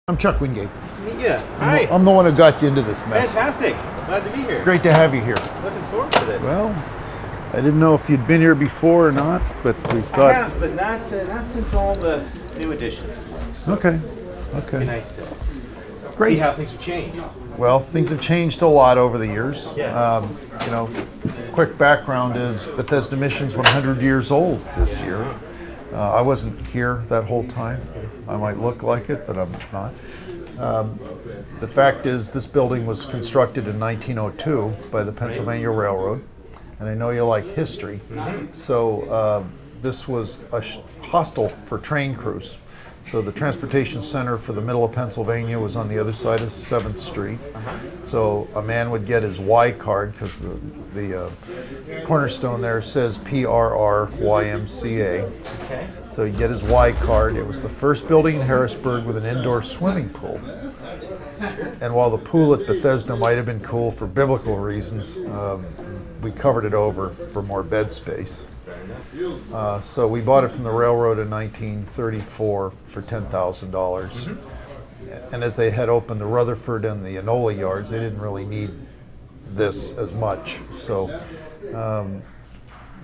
I'm Chuck Wingate. Nice to meet you. Hi. I'm the one who got you into this mess. Fantastic. Glad to be here. Great to have you here. Looking forward to this. Well, I didn't know if you'd been here before or not, but we thought. I have, but not since all the new additions. So Okay. it'd be nice to Great. see how things have changed. Well, things have changed a lot over the years. Yeah. Quick background is Bethesda Mission's 100 years old this year. I wasn't here that whole time. I might look like it, but I'm not. The fact is, this building was constructed in 1902 by the Pennsylvania Railroad, and I know you like history, so this was a hostel for train crews. So the transportation center for the middle of Pennsylvania was on the other side of 7th Street. So a man would get his Y card, because the cornerstone there says PRRYMCA. Okay. So he'd get his Y card. It was the first building in Harrisburg with an indoor swimming pool. And while the pool at Bethesda might have been cool for biblical reasons, we covered it over for more bed space. So we bought it from the railroad in 1934 for $10,000. And as they had opened the Rutherford and the Enola yards, they didn't really need this as much. So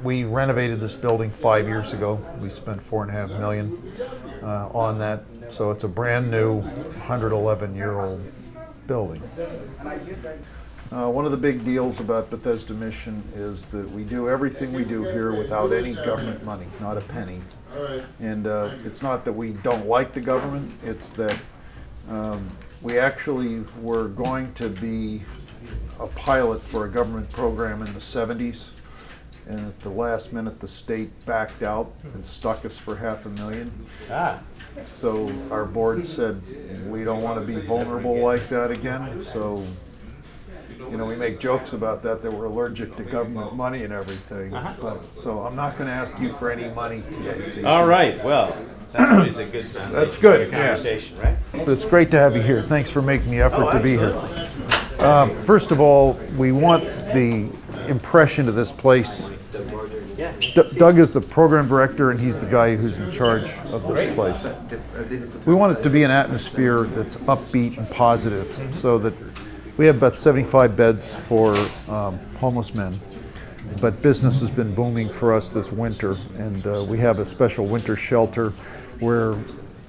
we renovated this building 5 years ago. We spent $4.5 million on that. So it's a brand new 111-year-old building. One of the big deals about Bethesda Mission is that we do everything we do here without any government money, not a penny. And it's not that we don't like the government, it's that we actually were going to be a pilot for a government program in the 70s. And at the last minute, the state backed out and stuck us for $500,000. So our board said, we don't want to be vulnerable like that again. So, you know, we make jokes about that we're allergic to government money and everything. So I'm not going to ask you for any money today. See? All right. Well, that's always a good foundation. That's good. For conversation, right? But it's great to have you here. Thanks for making the effort to be here. First of all, we want the impression of this place. Doug is the program director, and he's the guy who's in charge of this place. We want it to be an atmosphere that's upbeat and positive, so that we have about 75 beds for homeless men. But business has been booming for us this winter, and we have a special winter shelter where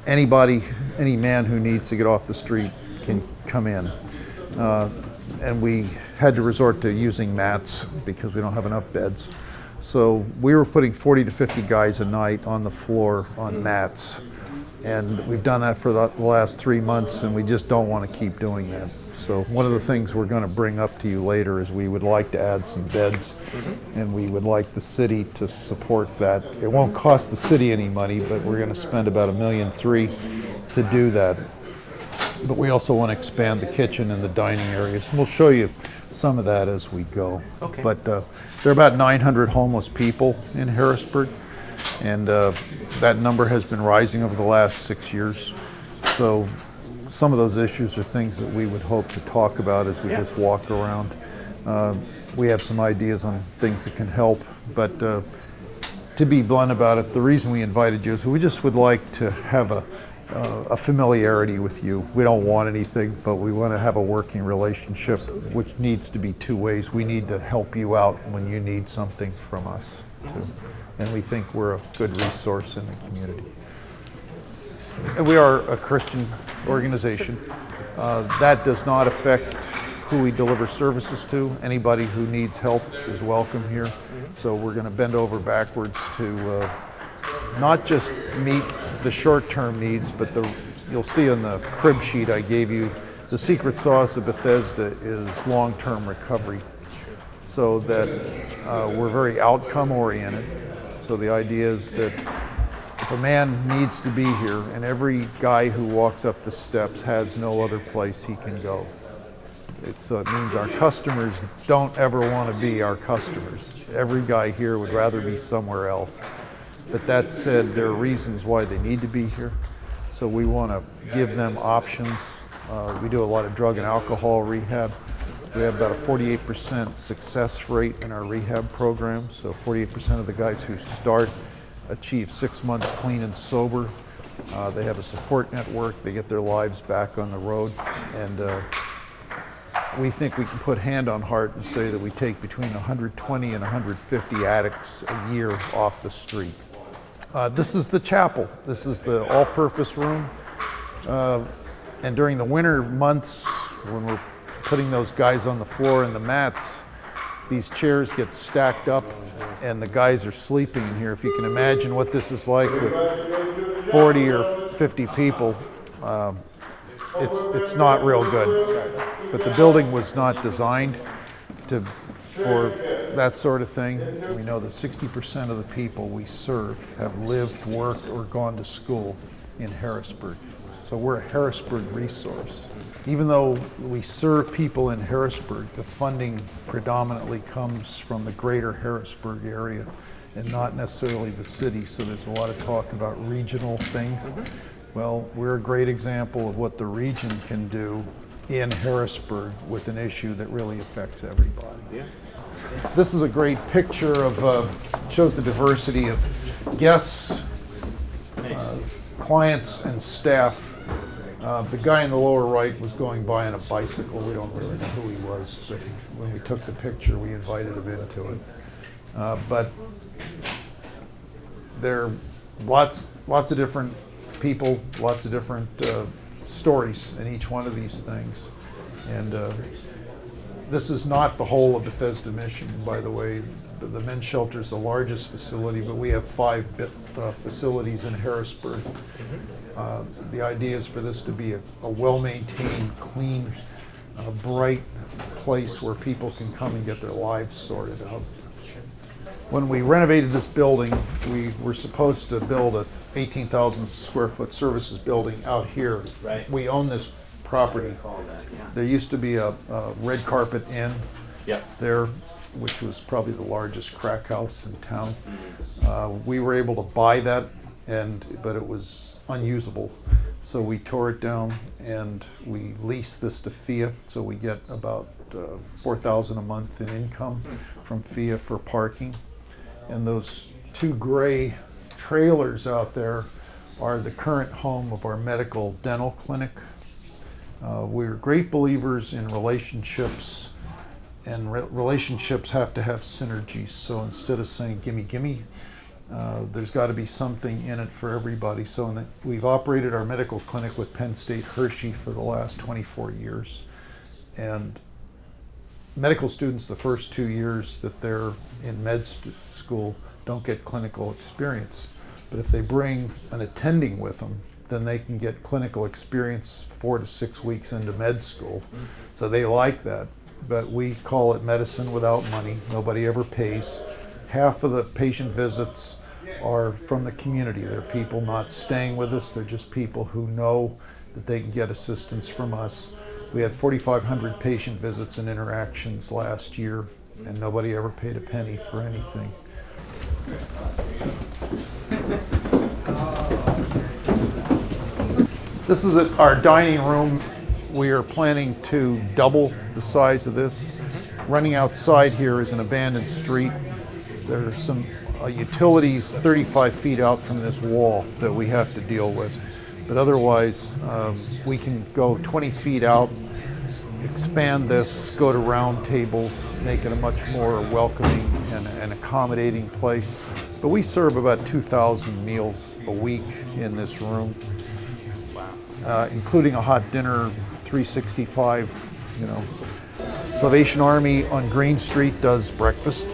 any man who needs to get off the street can come in. And we had to resort to using mats because we don't have enough beds. So we were putting 40 to 50 guys a night on the floor on mats. And we've done that for the last 3 months, and we just don't want to keep doing that. So one of the things we're going to bring up to you later is we would like to add some beds, and we would like the city to support that. It won't cost the city any money, but we're going to spend about $1.3 million to do that. But we also want to expand the kitchen and the dining areas, and we'll show you some of that as we go. Okay. But there are about 900 homeless people in Harrisburg, and that number has been rising over the last 6 years. So some of those issues are things that we would hope to talk about as we just walk around. We have some ideas on things that can help, but to be blunt about it, the reason we invited you is we just would like to have a familiarity with you. We don't want anything, but we want to have a working relationship, which needs to be two ways. We need to help you out when you need something from us, too. And we think we're a good resource in the community. And we are a Christian organization. That does not affect who we deliver services to. Anybody who needs help is welcome here. So we're going to bend over backwards to not just meet the short-term needs, but you'll see on the crib sheet I gave you, the secret sauce of Bethesda is long-term recovery, so that we're very outcome-oriented. So the idea is that if a man needs to be here, and every guy who walks up the steps has no other place he can go. It means our customers don't ever want to be our customers. Every guy here would rather be somewhere else. But that said, there are reasons why they need to be here. So we want to give them options. We do a lot of drug and alcohol rehab. We have about a 48% success rate in our rehab program. So 48% of the guys who start achieve 6 months clean and sober. They have a support network. They get their lives back on the road. And we think we can put hand on heart and say that we take between 120 and 150 addicts a year off the street. This is the chapel. This is the all-purpose room. And during the winter months, when we're putting those guys on the floor in the mats, these chairs get stacked up and the guys are sleeping in here. If you can imagine what this is like with 40 or 50 people, it's not real good. But the building was not designed for that sort of thing. We know that 60% of the people we serve have lived, worked, or gone to school in Harrisburg. So we're a Harrisburg resource. Even though we serve people in Harrisburg, the funding predominantly comes from the greater Harrisburg area and not necessarily the city. So there's a lot of talk about regional things. Well, we're a great example of what the region can do in Harrisburg with an issue that really affects everybody. Yeah. This is a great picture of, shows the diversity of guests, clients, and staff. The guy in the lower right was going by on a bicycle. We don't really know who he was, but when we took the picture, we invited him into it. But there are lots of different people, lots of different stories in each one of these things. And this is not the whole of Bethesda Mission, by the way. The men's shelter is the largest facility, but we have 5 facilities in Harrisburg. The idea is for this to be a well-maintained, clean, bright place where people can come and get their lives sorted out. When we renovated this building, we were supposed to build a 18,000 square foot services building out here. Right. We own this property. There used to be a Red Carpet Inn there, which was probably the largest crack house in town. We were able to buy that, but it was unusable. So we tore it down and we leased this to FIA. So we get about $4,000 a month in income from FIA for parking. And those 2 gray trailers out there are the current home of our medical dental clinic. We're great believers in relationships, and relationships have to have synergies. So instead of saying gimme gimme, there's got to be something in it for everybody. So we've operated our medical clinic with Penn State Hershey for the last 24 years. And medical students, the first 2 years that they're in med school, don't get clinical experience. But if they bring an attending with them, then they can get clinical experience 4 to 6 weeks into med school. So they like that. But we call it medicine without money. Nobody ever pays. Half of the patient visits are from the community. They're people not staying with us. They're just people who know that they can get assistance from us. We had 4,500 patient visits and interactions last year, and nobody ever paid a penny for anything. This is our dining room. We are planning to double the size of this. Running outside here is an abandoned street. There are some utilities 35 feet out from this wall that we have to deal with. But otherwise, we can go 20 feet out, expand this, go to round tables, make it a much more welcoming and accommodating place. But we serve about 2,000 meals a week in this room, including a hot dinner, 365, you know. Salvation Army on Green Street does breakfast,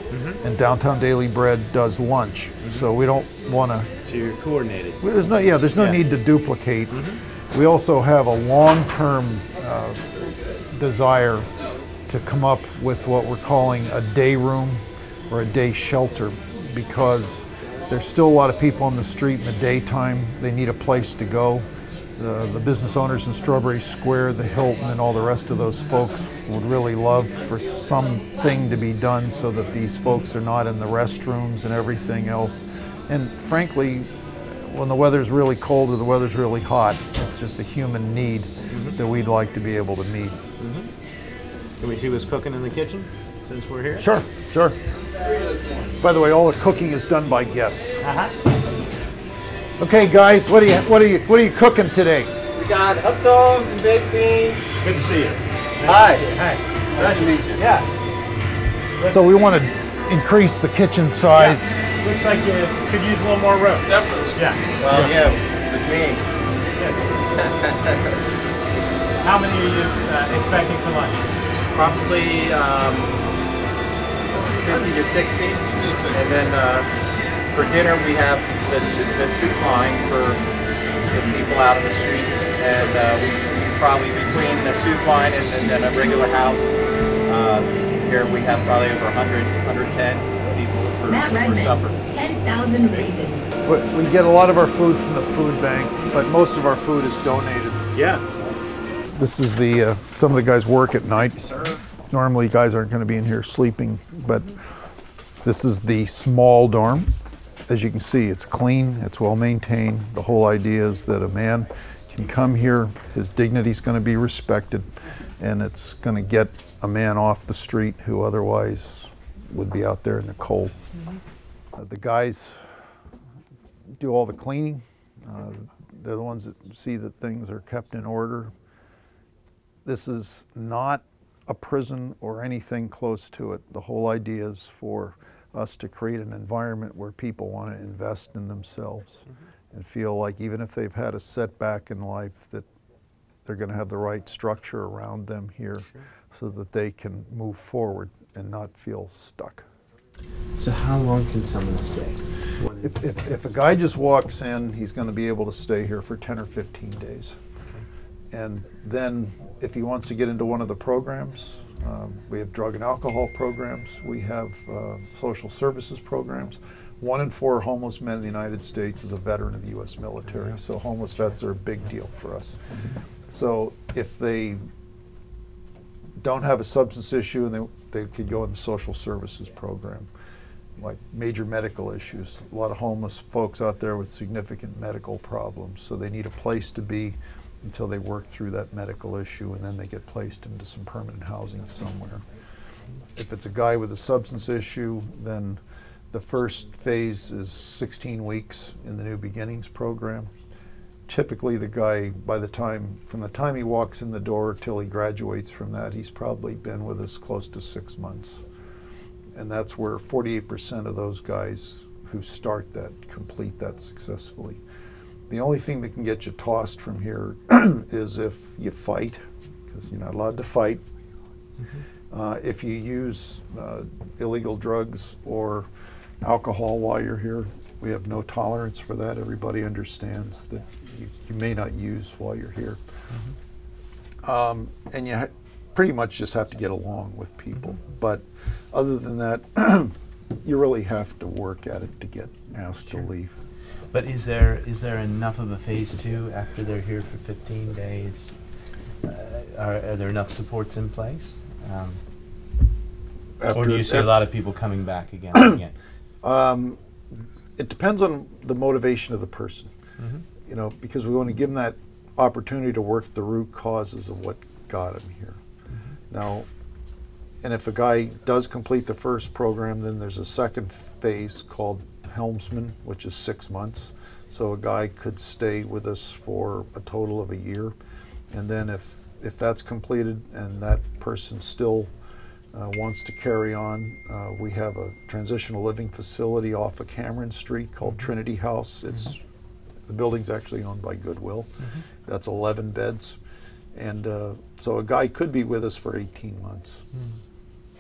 and Downtown Daily Bread does lunch. So we don't want to. So you're coordinated. There's no need to duplicate. We also have a long-term desire to come up with what we're calling a day room or a day shelter, because there's still a lot of people on the street in the daytime. They need a place to go. The business owners in Strawberry Square, the Hilton, and all the rest of those folks would really love for something to be done so that these folks are not in the restrooms and everything else. And frankly, when the weather's really cold or the weather's really hot, it's just a human need that we'd like to be able to meet. Can we see what's cooking in the kitchen since we're here? Sure, sure. By the way, all the cooking is done by guests. Okay, guys, what are you cooking today? We got hot dogs and baked beans. Good to see you. Hi. Hi. Nice to meet you. Yeah. So we want to increase the kitchen size. Yeah. Looks like you could use a little more room. Definitely. Yeah. Well, yeah, with me. How many are you expecting for lunch? Probably 50 to 60. And then for dinner we have the soup line for the people out on the streets. And we probably between the soup line and then a regular house, here we have probably over 100, 110 people for supper. 10,000 raisins. We get a lot of our food from the food bank, but most of our food is donated. Yeah. This is the, some of the guys work at night. Yes, sir. Normally guys aren't going to be in here sleeping, but this is the small dorm. As you can see, it's clean, it's well maintained. The whole idea is that a man can come here, his dignity is going to be respected, and it's going to get a man off the street who otherwise would be out there in the cold. The guys do all the cleaning. They're the ones that see that things are kept in order. This is not a prison or anything close to it. The whole idea is for us to create an environment where people want to invest in themselves and feel like even if they've had a setback in life that they're going to have the right structure around them here so that they can move forward and not feel stuck. So how long can someone stay? If a guy just walks in, he's going to be able to stay here for 10 or 15 days. And then if he wants to get into one of the programs, we have drug and alcohol programs, we have social services programs. 1 in 4 homeless men in the United States is a veteran of the U.S. military, so homeless vets are a big deal for us. So if they don't have a substance issue and they could go in the social services program, like major medical issues. A lot of homeless folks out there with significant medical problems, so they need a place to be until they work through that medical issue, and then they get placed into some permanent housing somewhere. If it's a guy with a substance issue, then the first phase is 16 weeks in the New Beginnings program. Typically the guy, from the time he walks in the door till he graduates from that, he's probably been with us close to 6 months. And that's where 48% of those guys who start that complete that successfully. The only thing that can get you tossed from here is if you fight, because you're not allowed to fight. If you use illegal drugs or alcohol while you're here, we have no tolerance for that. Everybody understands that you may not use while you're here. And you pretty much just have to get along with people. But other than that, you really have to work at it to get asked to leave. But is there enough of a phase 2 after they're here for 15 days? Are there enough supports in place? Or do you see a lot of people coming back again and again? It depends on the motivation of the person. You know, because we want to give them that opportunity to work the root causes of what got him here. Now, and if a guy does complete the first program, then there's a second phase called Helmsman, which is 6 months. So a guy could stay with us for a total of a year. And then if that's completed and that person still wants to carry on, we have a transitional living facility off of Cameron Street called Trinity House. The building's actually owned by Goodwill. That's 11 beds. And so a guy could be with us for 18 months.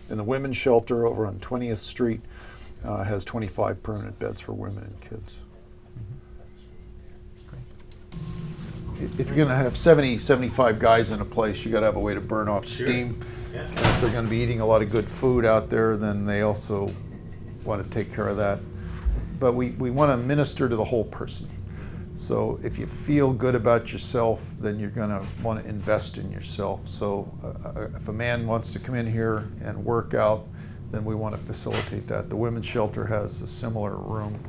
And the women's shelter over on 20th Street has 25 permanent beds for women and kids. If you're going to have 70, 75 guys in a place, you got to have a way to burn off steam. And if they're going to be eating a lot of good food out there, then they also want to take care of that. But we want to minister to the whole person. So if you feel good about yourself, then you're going to want to invest in yourself. So if a man wants to come in here and work out, then we want to facilitate that. The women's shelter has a similar room.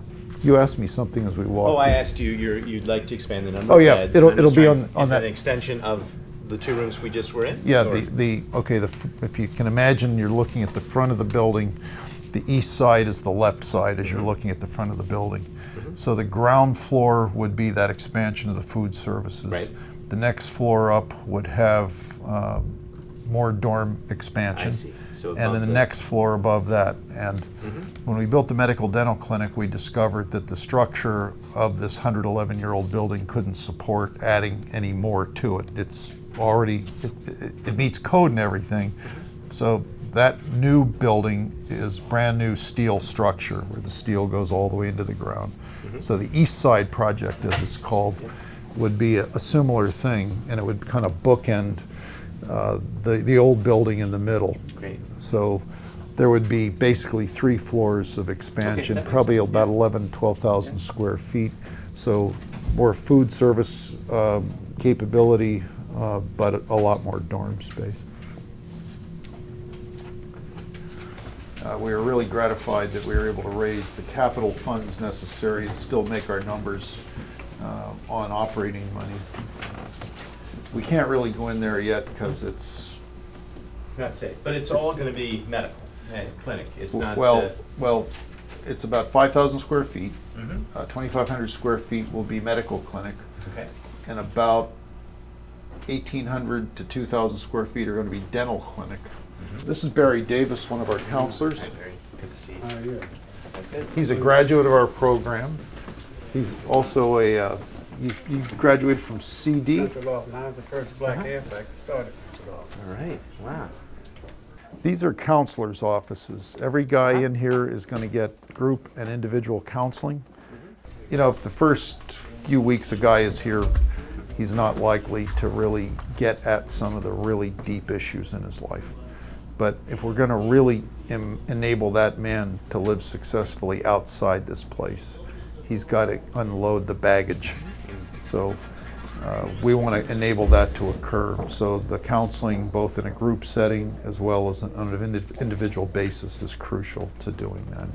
You asked me something as we walked. Oh, I asked you, you'd like to expand the number Oh, of yeah, beds. it'll be on Is that. it an extension of the 2 rooms we just were in? Yeah, Or- if you can imagine, you're looking at the front of the building, The east side is the left side as you're looking at the front of the building. So the ground floor would be that expansion of the food services. Right. The next floor up would have more dorm expansion. I see. So And above then the next floor above that. And when we built the medical dental clinic, we discovered that the structure of this 111-year-old building couldn't support adding any more to it. It's already, it meets code and everything. So that new building is brand new steel structure where the steel goes all the way into the ground. So the east side project, as it's called, would be a similar thing, and it would kind of bookend the old building in the middle. Great. So there would be basically 3 floors of expansion, that makes probably sense, about 11, 12,000 square feet. So more food service capability, but a lot more dorm space. We were really gratified that we were able to raise the capital funds necessary and still make our numbers on operating money. We can't really go in there yet because it's Not safe, but it's all going to be medical clinic. It's not. well, it's about 5,000 square feet. Mhm. 2,500 square feet will be medical clinic, Okay. and about 1,800 to 2,000 square feet are going to be dental clinic. This is Barry Davis, one of our counselors. Hi, Barry. Good to see you. That's good. He's a graduate of our program. He's also a, you graduated from CD. Central Law. I was the first black airback to start at Central Law. All right. Wow. These are counselors' offices. Every guy in here is going to get group and individual counseling. You know, if the first few weeks a guy is here, he's not likely to really get at some of the really deep issues in his life. But if we're going to really enable that man to live successfully outside this place, he's got to unload the baggage. So we want to enable that to occur. So the counseling, both in a group setting as well as on an individual basis, is crucial to doing that.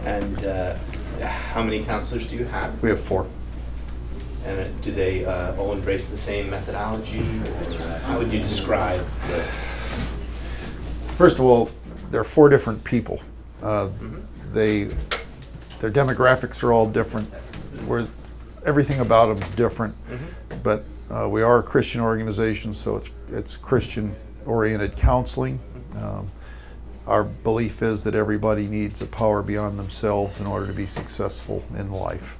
And how many counselors do you have? We have 4. And do they all embrace the same methodology? How would you describe the... First of all, there are 4 different people. Their demographics are all different. Everything about them is different. But we are a Christian organization, so it's Christian-oriented counseling. Our belief is that everybody needs a power beyond themselves in order to be successful in life.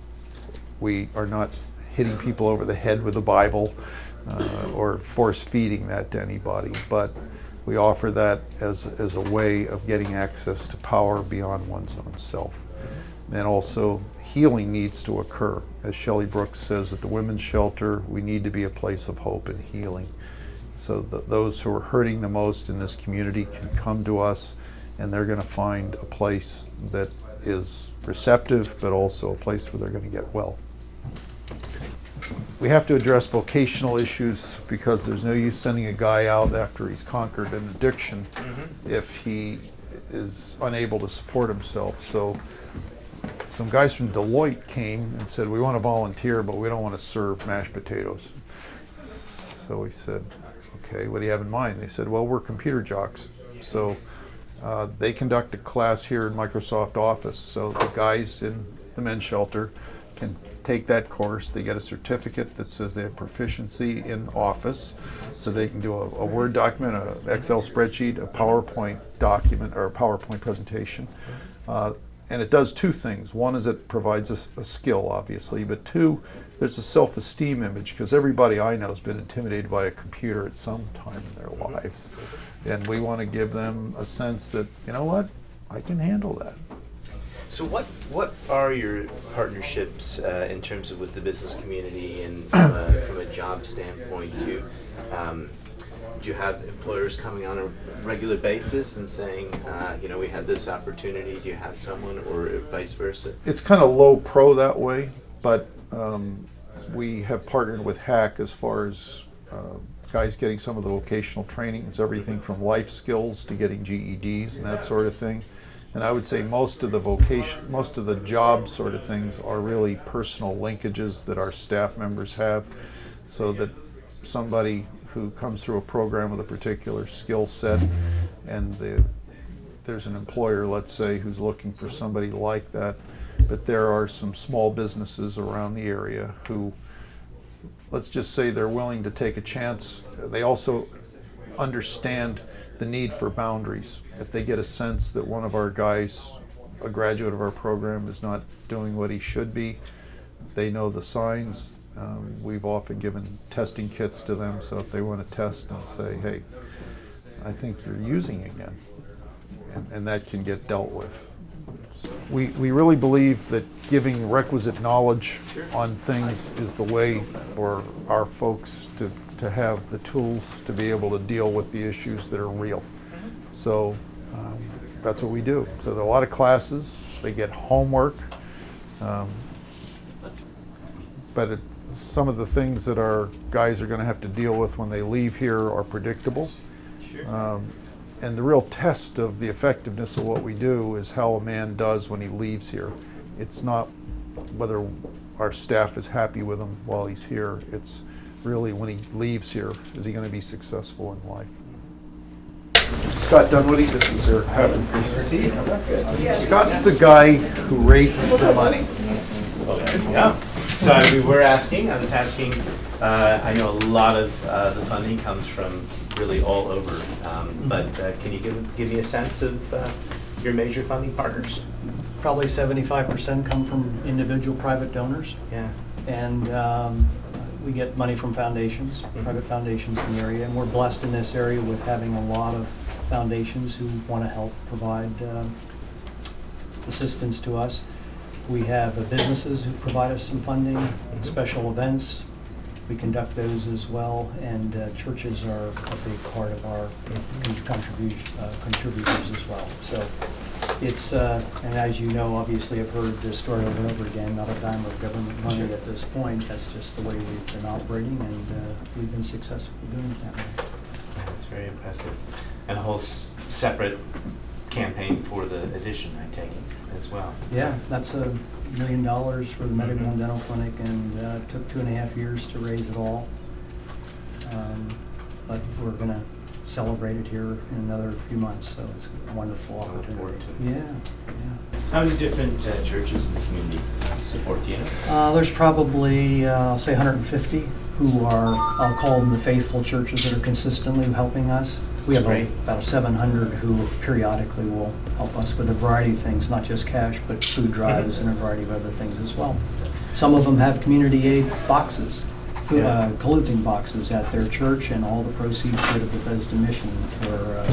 We are not hitting people over the head with the Bible or force-feeding that to anybody, but we offer that as a way of getting access to power beyond one's own self. And also, healing needs to occur. As Shelley Brooks says at the Women's Shelter, we need to be a place of hope and healing. So those who are hurting the most in this community can come to us, and they're going to find a place that is receptive, but also a place where they're going to get well. We have to address vocational issues because there's no use sending a guy out after he's conquered an addiction if he is unable to support himself. So some guys from Deloitte came and said, we want to volunteer, but we don't want to serve mashed potatoes. So we said, okay, what do you have in mind? They said, well, we're computer jocks. So they conduct a class here in Microsoft Office. So the guys in the men's shelter can take that course. They get a certificate that says they have proficiency in Office, so they can do a Word document, an Excel spreadsheet, a PowerPoint document, or a PowerPoint presentation. And it does 2 things. One is it provides a skill, obviously, but 2, there's a self-esteem image, because everybody I know has been intimidated by a computer at some time in their lives. And we want to give them a sense that, you know what, I can handle that. So what are your partnerships in terms of with the business community and from a job standpoint? Do you have employers coming on a regular basis and saying, you know, we had this opportunity, do you have someone, or vice versa? It's kind of low pro that way, but we have partnered with HACK as far as guys getting some of the vocational training. It's everything from life skills to getting GEDs and that sort of thing. And I would say most of the job sort of things are really personal linkages that our staff members have, so that somebody who comes through a program with a particular skill set and the there's an employer, let's say, who's looking for somebody like that, but there are some small businesses around the area who, let's just say, they're willing to take a chance. They also understand the need for boundaries. If they get a sense that one of our guys, a graduate of our program, is not doing what he should be, they know the signs. We've often given testing kits to them, so if they want to test and say, hey, I think you're using again, and that can get dealt with. We really believe that giving requisite knowledge on things is the way for our folks to have the tools to be able to deal with the issues that are real. So that's what we do. So there are a lot of classes, they get homework, but some of the things that our guys are going to have to deal with when they leave here are predictable. And the real test of the effectiveness of what we do is how a man does when he leaves here. It's not whether our staff is happy with him while he's here. It's really when he leaves here, is he going to be successful in life? Scott Dunwoody, this is there. Happy to see you. Scott's the guy who raises the money. Yeah. So I was asking, I know a lot of the funding comes from really all over, but can you give me a sense of your major funding partners? Probably 75% come from individual private donors. Yeah. And we get money from foundations, private foundations in the area. And we're blessed in this area with having a lot of foundations who want to help provide assistance to us. We have businesses who provide us some funding, special events. We conduct those as well, and churches are a big part of our contributors as well. So it's, and as you know, obviously I've heard this story over and over again, not a dime of government money at this point. That's just the way we've been operating, and we've been successful doing it that way. That's very impressive. And a whole separate campaign for the addition, I take it, as well. Yeah, that's $1 million for the medical and dental clinic, and it took 2.5 years to raise it all. But we're going to celebrate it here in another few months, so it's a wonderful opportunity. Yeah. How many different churches in the community support you? Know? There's probably, I'll say 150 who are, I'll call them the faithful churches that are consistently helping us. We have about 700 who periodically will help us with a variety of things, not just cash, but food drives and a variety of other things as well. Some of them have community aid boxes, clothing boxes at their church, and all the proceeds go to Bethesda Mission, where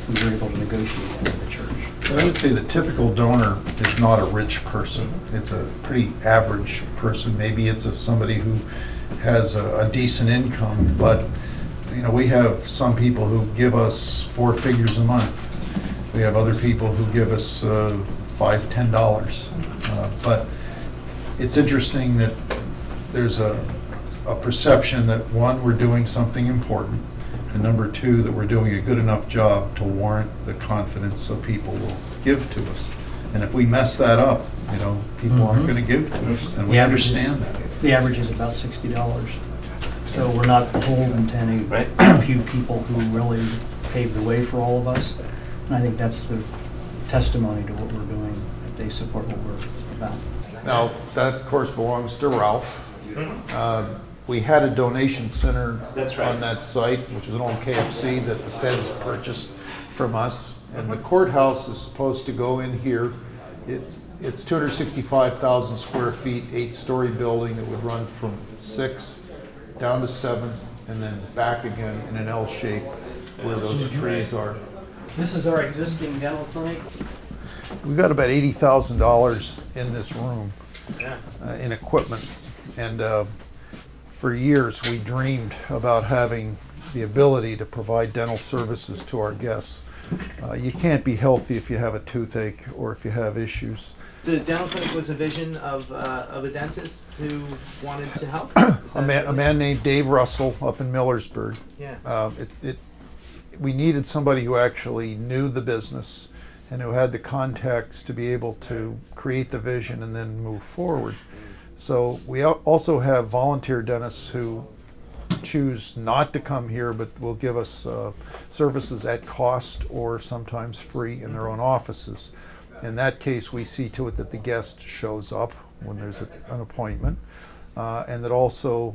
we were able to negotiate that with the church. I would say the typical donor is not a rich person. It's a pretty average person. Maybe it's somebody who has a decent income, but you know, we have some people who give us 4 figures a month. We have other people who give us $5, $10. But it's interesting that there's a perception that, one, we're doing something important, and number 2, that we're doing a good enough job to warrant the confidence so people will give to us. And if we mess that up, you know, people aren't going to give to us, and we understand that. The average is about $60. So we're not beholden to any few people who really paved the way for all of us. And I think that's the testimony to what we're doing, that they support what we're about. Now, that of course belongs to Ralph. We had a donation center on that site, which was an old KFC that the feds purchased from us. And the courthouse is supposed to go in here. It's 265,000 square feet, 8-story building that would run from 6th down to 7th, and then back again in an L shape where those trees are. This is our existing dental clinic. We've got about $80,000 in this room in equipment, and for years we dreamed about having the ability to provide dental services to our guests. You can't be healthy if you have a toothache or if you have issues. The dental clinic was a vision of a dentist who wanted to help? A man named Dave Russell up in Millersburg. Yeah. We needed somebody who actually knew the business and who had the contacts to be able to create the vision and then move forward. So we also have volunteer dentists who choose not to come here but will give us services at cost or sometimes free in their own offices. In that case, we see to it that the guest shows up when there's an appointment. And that also,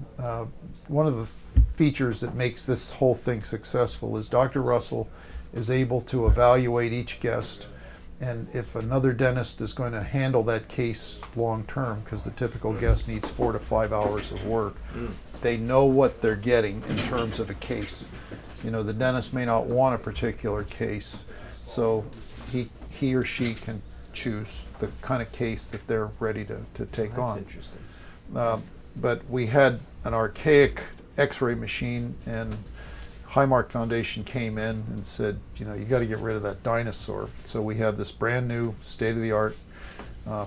one of the features that makes this whole thing successful is Dr. Russell is able to evaluate each guest, and if another dentist is going to handle that case long term, because the typical guest needs 4 to 5 hours of work, they know what they're getting in terms of a case. You know, the dentist may not want a particular case, so he or she can choose the kind of case that they're ready to take on. That's interesting. But we had an archaic x-ray machine, and Highmark Foundation came in and said, you know, you got to get rid of that dinosaur. So we have this brand new state-of-the-art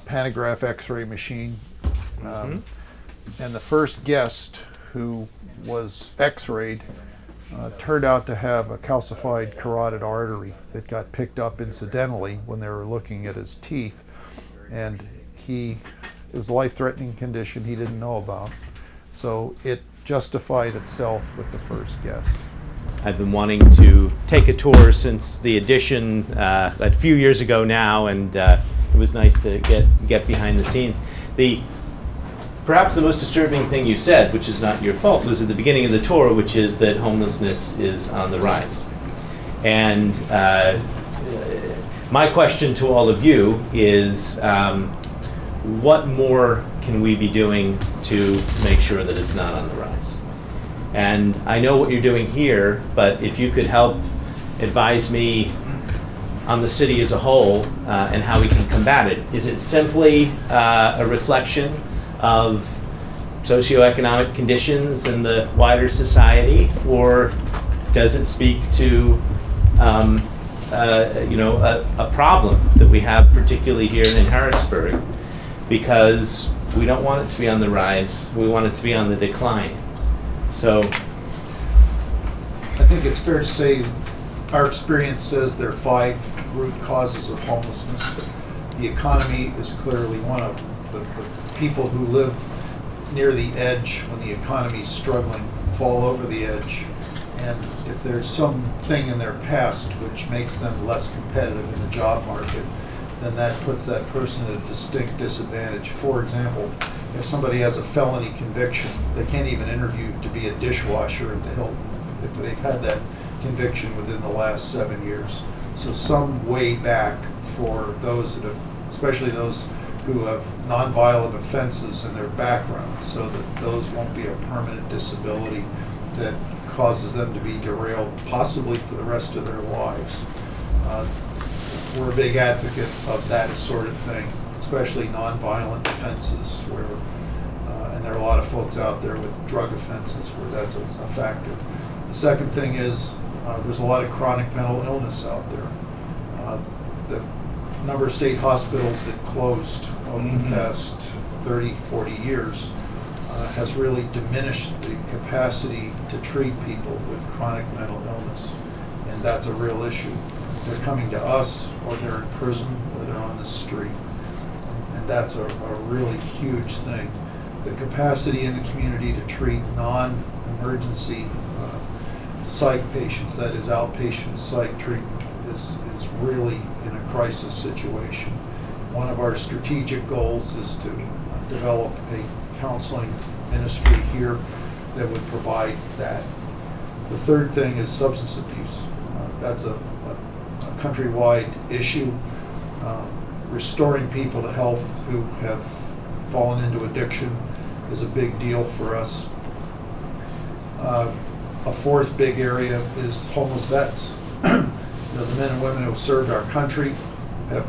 pantograph x-ray machine. And the first guest who was x-rayed turned out to have a calcified carotid artery that got picked up incidentally when they were looking at his teeth. And it was a life-threatening condition he didn't know about. So it justified itself with the first guest. I've been wanting to take a tour since the addition a few years ago now, and it was nice to get behind the scenes. Perhaps the most disturbing thing you said, which is not your fault, was at the beginning of the tour, which is that homelessness is on the rise. And my question to all of you is, what more can we be doing to make sure that it's not on the rise? And I know what you're doing here, but if you could help advise me on the city as a whole and how we can combat it. Is it simply a reflection of socioeconomic conditions in the wider society, or does it speak to a problem that we have particularly here in Harrisburg? Because we don't want it to be on the rise, we want it to be on the decline. So I think it's fair to say our experience says there are 5 root causes of homelessness. The economy is clearly one of them. The people who live near the edge when the economy is struggling fall over the edge. And if there's something in their past which makes them less competitive in the job market, then that puts that person at a distinct disadvantage. For example, if somebody has a felony conviction, they can't even interview to be a dishwasher at the Hilton if they've had that conviction within the last 7 years. So some way back for those that have, especially those who have nonviolent offenses in their background, so that those won't be a permanent disability that causes them to be derailed possibly for the rest of their lives. We're a big advocate of that sort of thing, especially nonviolent offenses where, and there are a lot of folks out there with drug offenses where that's a factor. The second thing is there's a lot of chronic mental illness out there. The number of state hospitals that closed over the past 30, 40 years has really diminished the capacity to treat people with chronic mental illness, and that's a real issue. They're coming to us, or they're in prison, or they're on the street, and that's a really huge thing. The capacity in the community to treat non-emergency psych patients, that is outpatient psych treatment, is really in a crisis situation. One of our strategic goals is to develop a counseling ministry here that would provide that. The third thing is substance abuse. That's a countrywide issue. Restoring people to health who have fallen into addiction is a big deal for us. A fourth big area is homeless vets. The men and women who have served our country have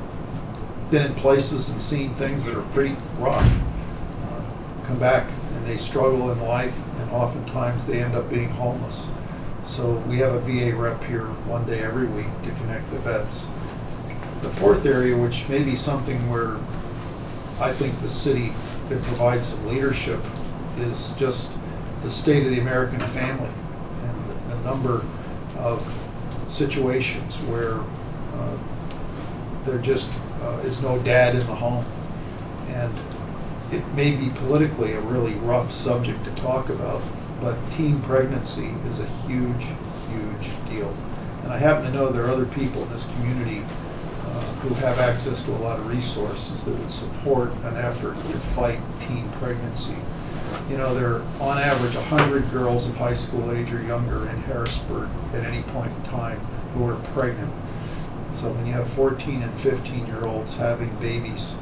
been in places and seen things that are pretty rough. Come back and they struggle in life, and oftentimes they end up being homeless. So we have a VA rep here one day every week to connect the vets. The fourth area, which may be something where I think the city could provide some leadership, is just the state of the American family and the number of situations where there just is no dad in the home. And it may be politically a really rough subject to talk about, but teen pregnancy is a huge, huge deal. And I happen to know there are other people in this community who have access to a lot of resources that would support an effort to fight teen pregnancy. You know, there are on average 100 girls of high school age or younger in Harrisburg at any point in time who are pregnant. So when you have 14 and 15-year-olds having babies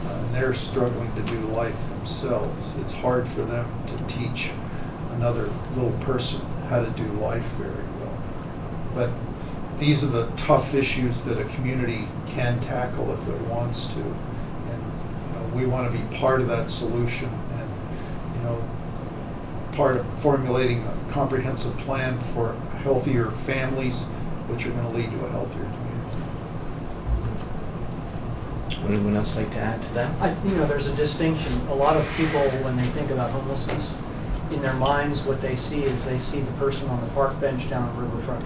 and they're struggling to do life themselves, it's hard for them to teach another little person how to do life very well. But these are the tough issues that a community can tackle if it wants to. And we want to be part of that solution and part of formulating a comprehensive plan for healthier families, which are going to lead to a healthier community. Would anyone else like to add to that? There's a distinction. A lot of people, when they think about homelessness, in their minds, what they see is they see the person on the park bench down on Riverfront,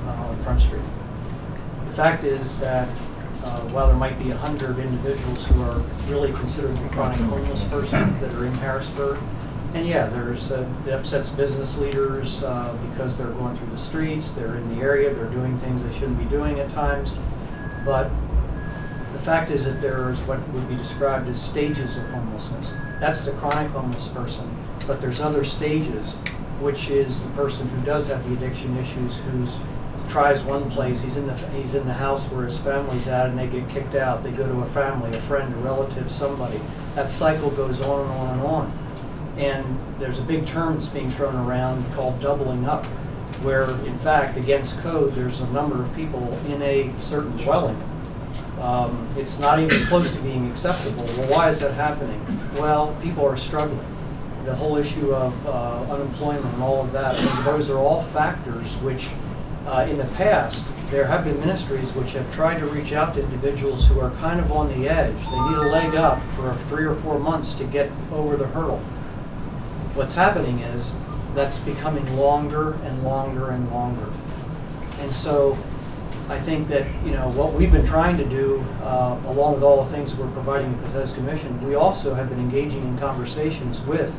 on Front Street. The fact is that while there might be 100 individuals who are really considered the chronic homeless person that are in Harrisburg, and yeah, it upsets business leaders because they're going through the streets, they're in the area, they're doing things they shouldn't be doing at times, but the fact is that there's what would be described as stages of homelessness. That's the chronic homeless person, but there's other stages, which is the person who does have the addiction issues, who's tries one place, he's in the house where his family's at, and they get kicked out. They go to a family, a friend, a relative, somebody. That cycle goes on and on and on. And there's a big term that's being thrown around called doubling up, where in fact, against code, there's a number of people in a certain dwelling. It's not even close to being acceptable. Well, why is that happening? Well, people are struggling. The whole issue of unemployment and all of that, those are all factors which in the past, there have been ministries which have tried to reach out to individuals who are kind of on the edge. They need a leg up for 3 or 4 months to get over the hurdle. What's happening is that's becoming longer and longer and longer. And so I think that what we've been trying to do, along with all the things we're providing the Bethesda Mission, we also have been engaging in conversations with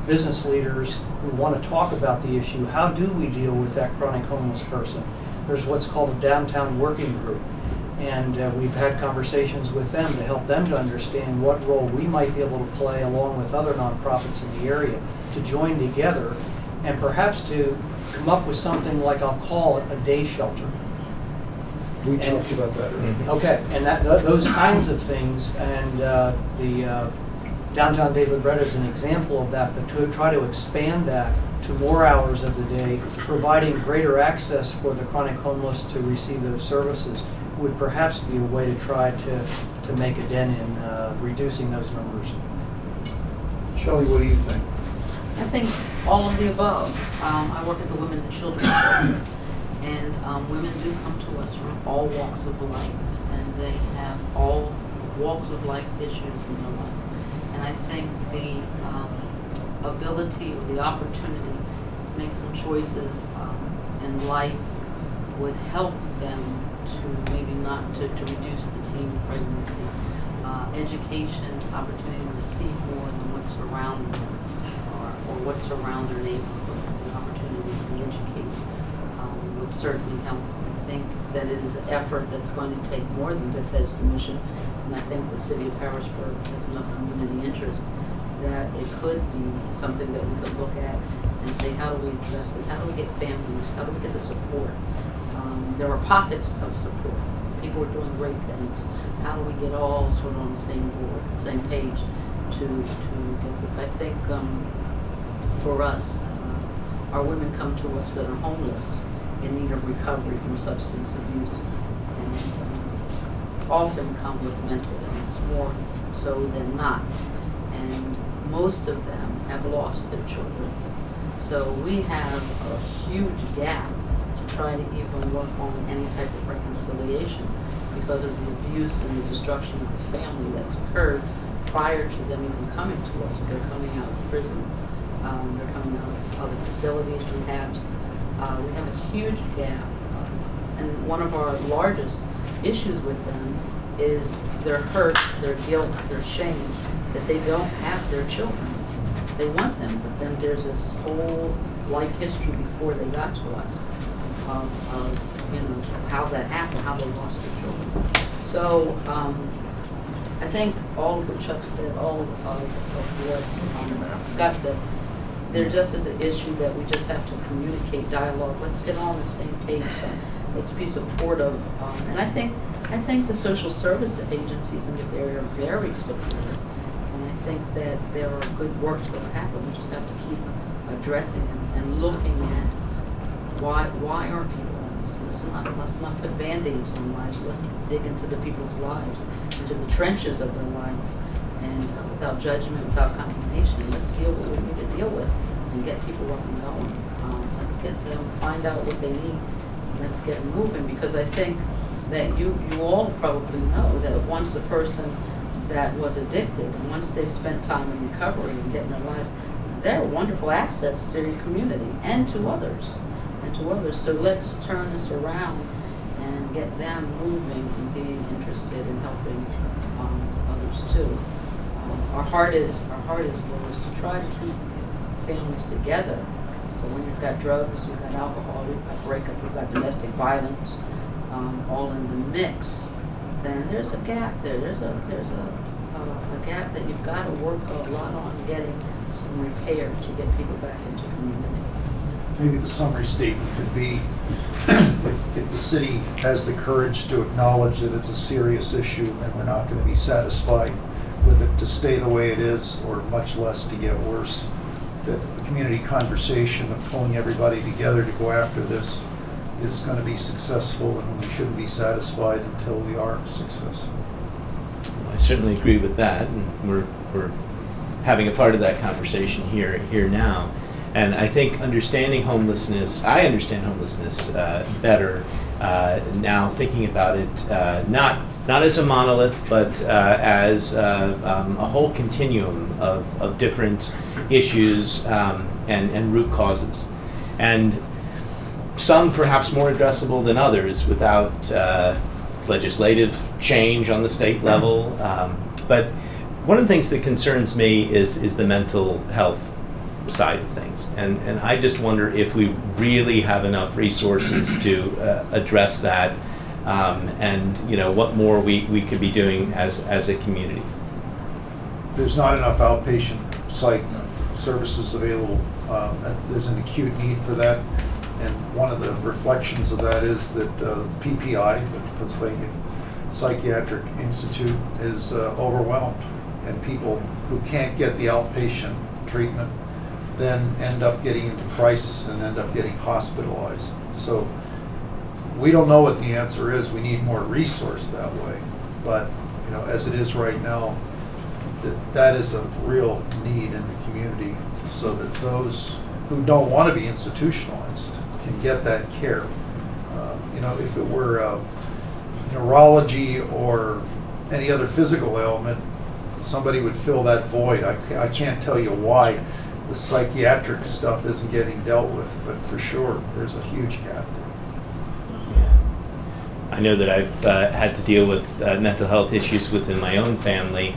business leaders who want to talk about the issue. How do we deal with that chronic homeless person? There's what's called a downtown working group, and we've had conversations with them to help them to understand what role we might be able to play along with other nonprofits in the area to join together and perhaps to come up with something like, I'll call it a day shelter. We talked about that earlier. Okay, and those kinds of things, and the Downtown David Brett is an example of that, but to try to expand that to more hours of the day, providing greater access for the chronic homeless to receive those services would perhaps be a way to try to make a dent in reducing those numbers. Shelley, what do you think? I think all of the above. I work at the Women and Children's Center, and women do come to us from all walks of life, and they have all walks of life issues in their life. And I think the ability or the opportunity to make some choices in life would help them to maybe not to reduce the teen pregnancy. Education, opportunity to see more than what's around them or what's around their neighborhood, the opportunity to be educated would certainly help. I think that it is an effort that's going to take more than Bethesda Mission. And I think the city of Harrisburg has enough community interest that it could be something that we could look at and say, how do we address this? How do we get families? How do we get the support? There are pockets of support. People are doing great things. How do we get all sort of on the same board, same page to get this? I think for us, our women come to us that are homeless in need of recovery from substance abuse. And often come with mental illness, more so than not. And most of them have lost their children. So we have a huge gap to try to even work on any type of reconciliation because of the abuse and the destruction of the family that's occurred prior to them even coming to us. They're coming out of prison, they're coming out of other facilities, rehabs. We have a huge gap. And one of our largest issues with them is their hurt, their guilt, their shame that they don't have their children. they want them, but then there's this whole life history before they got to us of you know, how that happened, how they lost their children. So I think all of what Chuck said, all of what Scott said, there just is an issue that we just have to communicate, dialogue. Let's get on the same page. Let's be supportive. And I think the social service agencies in this area are very supportive. And I think that there are good works that are happening. We just have to keep addressing and looking at why aren't people homeless? Let's not put band-aids on lives. Let's dig into the people's lives, into the trenches of their life, and without judgment, without condemnation. Let's deal with what we need to deal with and get people up and going. Let's get them, find out what they need, and let's get them moving, because I think that you all probably know that once a person that was addicted, and once they've spent time in recovery and getting their lives, they're wonderful assets to your community and to others. So let's turn this around and get them moving and being interested in helping others too. Our heart is to try to keep families together. But when you've got drugs, you've got alcohol, you've got breakup, you've got domestic violence, all in the mix, then there's a gap there. There's a gap that you've got to work a lot on getting some repair to get people back into community. Maybe the summary statement could be, if the city has the courage to acknowledge that it's a serious issue and we're not going to be satisfied with it to stay the way it is, or much less to get worse, that the community conversation of pulling everybody together to go after this is going to be successful, and we shouldn't be satisfied until we are successful. I certainly agree with that, and we're having a part of that conversation here now. And I think understanding homelessness, I understand homelessness better now, thinking about it not as a monolith, but as a whole continuum of different issues and root causes. And some perhaps more addressable than others without legislative change on the state level. But one of the things that concerns me is the mental health side of things. And I just wonder if we really have enough resources to address that, and you know, what more we could be doing as a community. There's not enough outpatient psych services available. There's an acute need for that. And one of the reflections of that is that PPI, the Pennsylvania Psychiatric Institute, is overwhelmed, and people who can't get the outpatient treatment then end up getting into crisis and end up getting hospitalized. So we don't know what the answer is. We need more resource that way. But you know, as it is right now, that is a real need in the community, so that those who don't want to be institutionalized can get that care. You know, if it were neurology or any other physical ailment, somebody would fill that void. I can't tell you why the psychiatric stuff isn't getting dealt with, but for sure, there's a huge gap there. Yeah. I know that I've had to deal with mental health issues within my own family.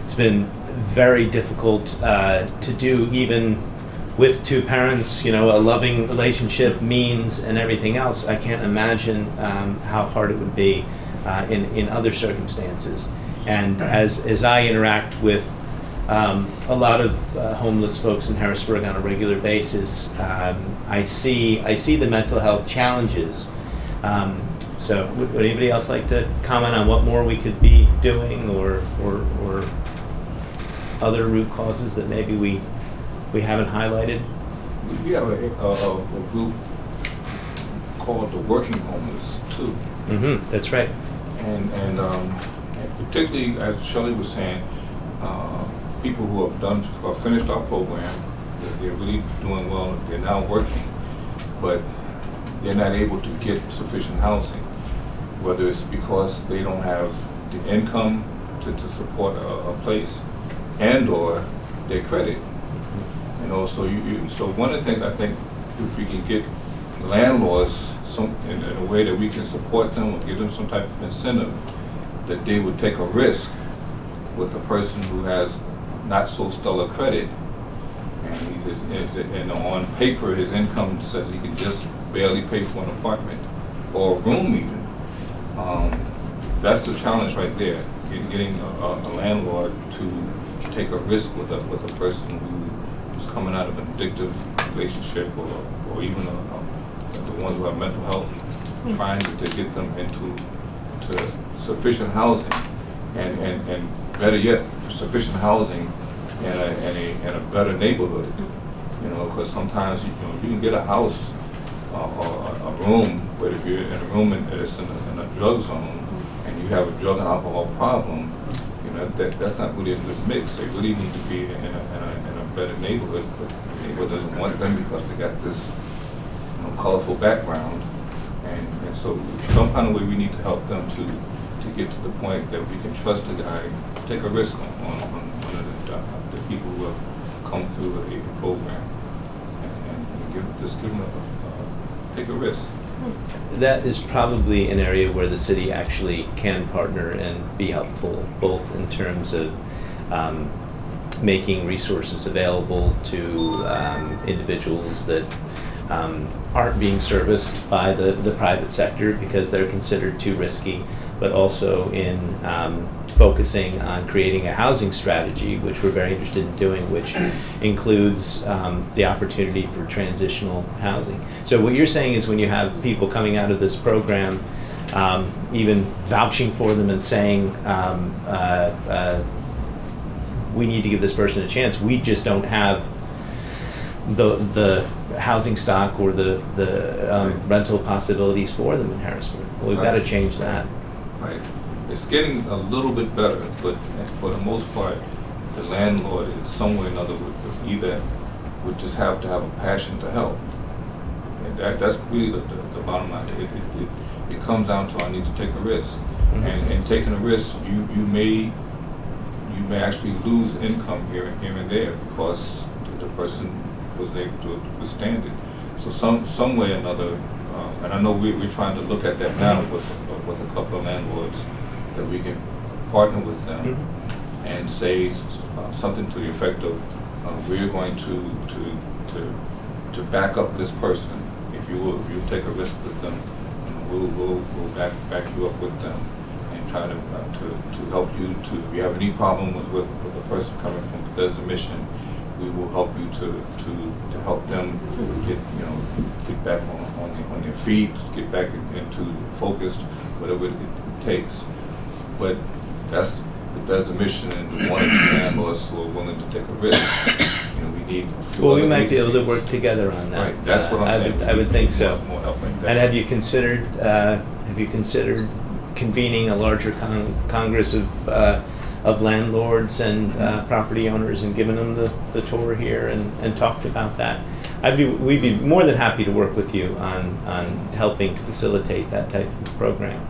It's been very difficult to do, even with two parents, you know, a loving relationship, means, and everything else. I can't imagine how hard it would be in other circumstances. And as I interact with a lot of homeless folks in Harrisburg on a regular basis, I see the mental health challenges. So would anybody else like to comment on what more we could be doing, or other root causes that maybe we haven't highlighted? We have a group called the Working Homeless too. Mm-hmm. That's right. And particularly, as Shelley was saying, people who have finished our program, they're really doing well. They're now working, but they're not able to get sufficient housing. Whether it's because they don't have the income to support a place, and/or their credit. You know, so so one of the things I think, if we can get landlords in a way that we can support them or give them some type of incentive, that they would take a risk with a person who has not so stellar credit, and on paper his income says he can just barely pay for an apartment or a room even. That's the challenge right there, getting a landlord to take a risk with a person who is coming out of an addictive relationship, or even the ones who have mental health, trying to get them into sufficient housing, and better yet, sufficient housing in a better neighborhood. You know, because sometimes you can get a house or a room, but if you're in a room that's in a drug zone and you have a drug and alcohol problem, you know, that's not really a good mix. They really need to be in a better neighborhood, but the neighborhood doesn't want them because they got this, you know, colorful background, and so some kind of way we need to help them to get to the point that we can trust the guy, take a risk on the people who have come through a program, and just give them take a risk. That is probably an area where the city actually can partner and be helpful, both in terms of making resources available to individuals that aren't being serviced by the private sector because they're considered too risky, but also in focusing on creating a housing strategy, which we're very interested in doing, which includes the opportunity for transitional housing. So what you're saying is when you have people coming out of this program, even vouching for them and saying, we need to give this person a chance, we just don't have the housing stock or the rental possibilities for them in Harrisburg. Well, we've got to change that. Right. It's getting a little bit better, but for the most part, the landlord in some way or another would just have to have a passion to help. And that's really the bottom line. It comes down to I need to take a risk. Mm-hmm. And taking a risk, you may actually lose income here and there because the person was able to withstand it. So some way or another, and I know we're trying to look at that now with a couple of landlords, that we can partner with them and say something to the effect of we're going to back up this person. If you take a risk with them, we'll back you up with them and try to help you if you have any problem with a person coming from Bethesda Mission, we will help you to help them get back on their feet, get back into focused, whatever it takes. But that's the mission, and one or two landlords who are willing to take a risk. We need. Well, we might be able to work together on that. Right. That's what I'm saying. I would think so. More help like that. And have you considered convening a larger congress of landlords and property owners and giving them the tour here and talked about that? We'd be more than happy to work with you on helping to facilitate that type of program.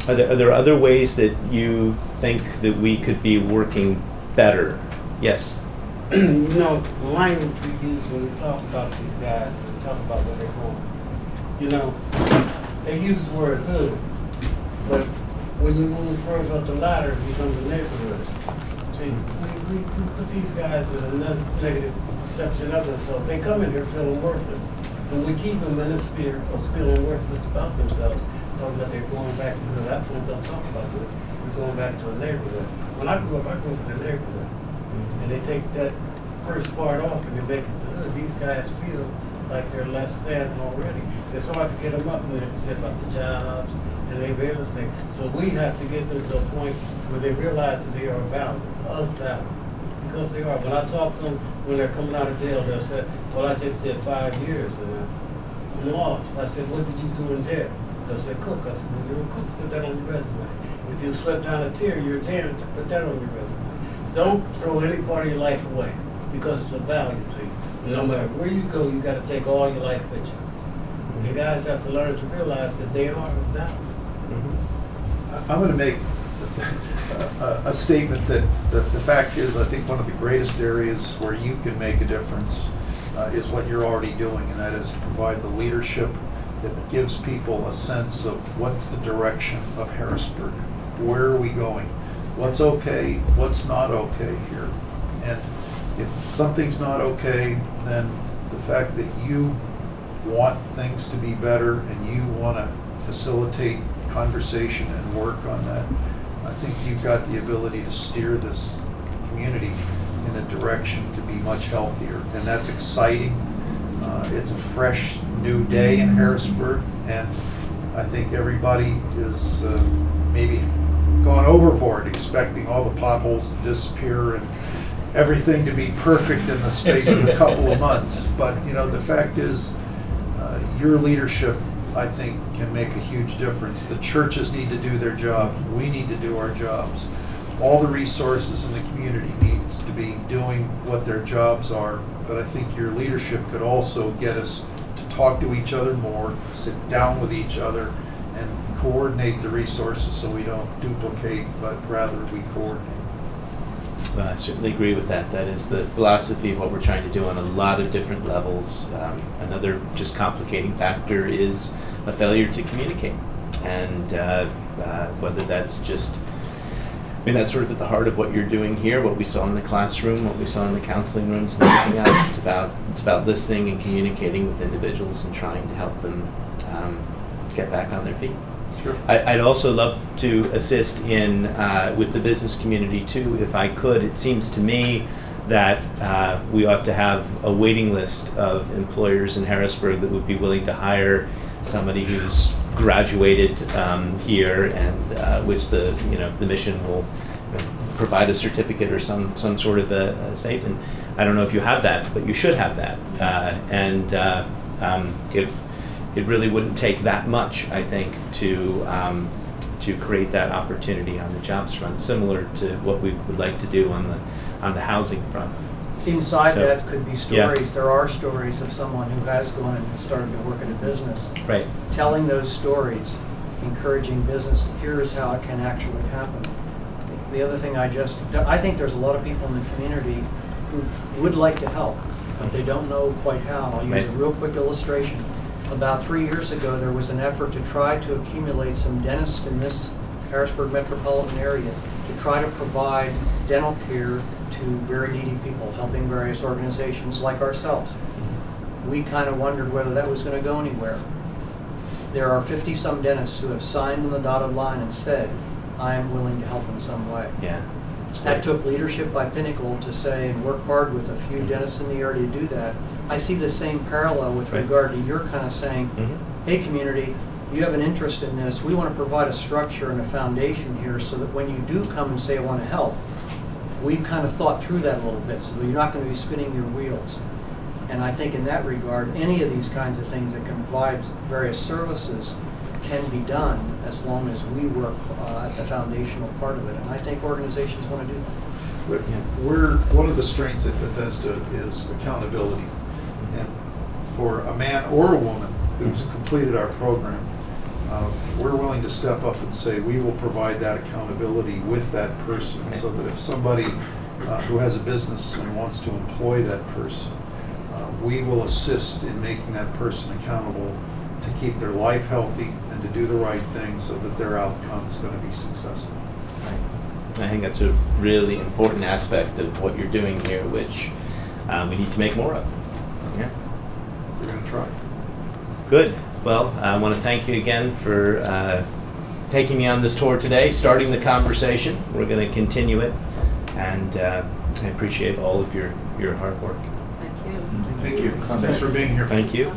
Are there other ways that you think that we could be working better? Yes. The language we use when we talk about these guys, when we talk about where they're going, they use the word hood, but when you move further up the ladder, it becomes a neighborhood. See, we put these guys in a negative perception of themselves. They come in here feeling worthless, and we keep them in the sphere of feeling worthless about themselves, talking about they're going back to hood. That's what we don't talk about hood. We're going back to a neighborhood. When I grew up in a neighborhood, and they take that first part off and they make it the hood. These guys feel like they're less than already. It's hard to get them up when they say about the jobs and every thing. So we have to get them to a point where they realize that they are of value. Because they are. When I talk to them, when they're coming out of jail, they'll say, well, I just did 5 years and I'm lost. I said, what did you do in jail? They'll say, cook. I said, well, you're a cook, put that on your resume. If you swept down a tier, you're a janitor, put that on your resume. Don't throw any part of your life away because it's of value to you. No matter where you go, you got to take all your life with you. You guys have to learn to realize that they are of value. I'm going to make a statement that the fact is, I think one of the greatest areas where you can make a difference is what you're already doing, and that is to provide the leadership that gives people a sense of what's the direction of Harrisburg. Where are we going? What's okay? What's not okay here? And if something's not okay, then the fact that you want things to be better and you want to facilitate conversation and work on that, I think you've got the ability to steer this community in a direction to be much healthier, and that's exciting. It's a fresh new day in Harrisburg, and I think everybody is maybe gone overboard expecting all the potholes to disappear and everything to be perfect in the space of a couple of months. But you know, the fact is, your leadership, I think, can make a huge difference. The churches need to do their jobs. We need to do our jobs. All the resources in the community needs to be doing what their jobs are. But I think your leadership could also get us to talk to each other more, sit down with each other, and coordinate the resources so we don't duplicate, but rather we coordinate. Well, I certainly agree with that. That is the philosophy of what we're trying to do on a lot of different levels. Another just complicating factor is a failure to communicate. And whether that's just, I mean, that's sort of at the heart of what you're doing here, what we saw in the classroom, what we saw in the counseling rooms and everything else. It's about listening and communicating with individuals and trying to help them get back on their feet. Sure. I'd also love to assist in with the business community too, if I could. It seems to me that we ought to have a waiting list of employers in Harrisburg that would be willing to hire somebody who's graduated here, and which the mission will provide a certificate or some sort of a statement. I don't know if you have that, but you should have that. It really wouldn't take that much, I think, to create that opportunity on the jobs front, similar to what we would like to do on the housing front. Inside So, that could be stories. yeah. There are stories of someone who has gone and started to work in a business. Right. Telling those stories, encouraging business, here's how it can actually happen. The other thing I think there's a lot of people in the community who would like to help, but they don't know quite how. I'll use Right. a real quick illustration. About 3 years ago, there was an effort to try to accumulate some dentists in this Harrisburg metropolitan area to try to provide dental care to very needy people, helping various organizations like ourselves. We kind of wondered whether that was going to go anywhere. There are 50-some dentists who have signed on the dotted line and said, I am willing to help in some way. Yeah. That took leadership by Pinnacle to say and work hard with a few dentists in the area to do that. I see the same parallel with Right. regard to your kind of saying, hey community, you have an interest in this. We want to provide a structure and a foundation here so that when you do come and say I want to help, we've kind of thought through that a little bit so that you're not going to be spinning your wheels. And I think in that regard, any of these kinds of things that can provide various services can be done as long as we work at the foundational part of it. And I think organizations want to do that. We're one of the strengths at Bethesda is accountability. And for a man or a woman who's completed our program, we're willing to step up and say we will provide that accountability with that person, so that if somebody who has a business and wants to employ that person, we will assist in making that person accountable to keep their life healthy and to do the right thing so that their outcome is going to be successful. I think that's a really important aspect of what you're doing here, which we need to make more of. Yeah. We're going to try. Good. Well, I want to thank you again for taking me on this tour today, starting the conversation. We're going to continue it, and I appreciate all of your hard work. Thank you. Thank you. Thanks for being here. Thank you.